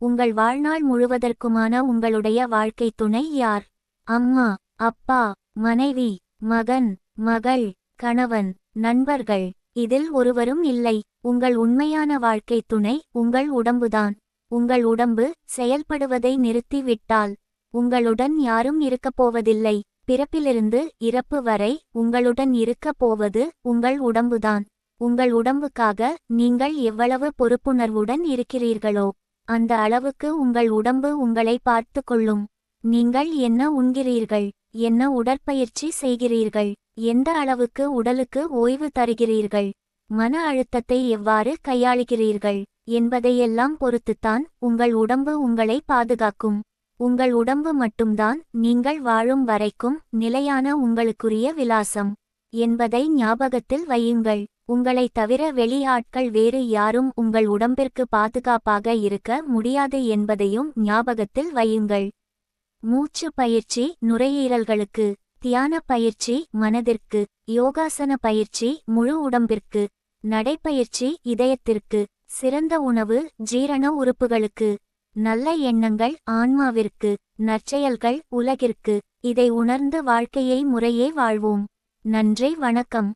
உங்கள் வாழ்நாள் முழுவதற்குமான உங்களுடைய வாழ்க்கை துணை யார்? அம்மா, அப்பா, மனைவி, மகன், மகள், கணவன், நண்பர்கள், இதில் ஒருவரும் இல்லை. உங்கள் உண்மையான வாழ்க்கை துணை உங்கள் உடம்புதான். உங்கள் உடம்பு செயல்படுவதை நிறுத்திவிட்டால் உங்களுடன் யாரும் இருக்கப்போவதில்லை. பிறப்பிலிருந்து இறப்பு வரை உங்களுடன் இருக்கப் போவது உங்கள் உடம்புதான். உங்கள் உடம்புக்காக நீங்கள் எவ்வளவு பொறுப்புணர்வுடன் இருக்கிறீர்களோ அந்த அளவுக்கு உங்கள் உடம்பு உங்களை பார்த்து கொள்ளும். நீங்கள் என்ன உண்கிறீர்கள், என்ன உடற்பயிற்சி செய்கிறீர்கள், எந்த அளவுக்கு உடலுக்கு ஓய்வு தருகிறீர்கள், மன அழுத்தத்தை எவ்வாறு கையாளுகிறீர்கள் என்பதையெல்லாம் பொறுத்துத்தான் உங்கள் உடம்பு உங்களை பாதுகாக்கும். உங்கள் உடம்பு மட்டும்தான் நீங்கள் வாழும் வரைக்கும் நிலையான உங்களுக்குரிய விலாசம் என்பதை ஞாபகத்தில் வையுங்கள். உங்களை தவிர வெளி ஆட்கள் வேறு யாரும் உங்கள் உடம்பிற்கு பாதுகாப்பாக இருக்க முடியாது என்பதையும் ஞாபகத்தில் வையுங்கள். மூச்சு பயிற்சி நுரையீரல்களுக்கு, தியான பயிற்சி மனதிற்கு, யோகாசன பயிற்சி முழு உடம்பிற்கு, நடைப்பயிற்சி இதயத்திற்கு, சிறந்த உணவு ஜீரண உறுப்புகளுக்கு, நல்ல எண்ணங்கள் ஆன்மாவிற்கு, நற்செயல்கள் உலகிற்கு. இதை உணர்ந்து வாழ்க்கையை முறையே வாழ்வோம். நன்றி, வணக்கம்.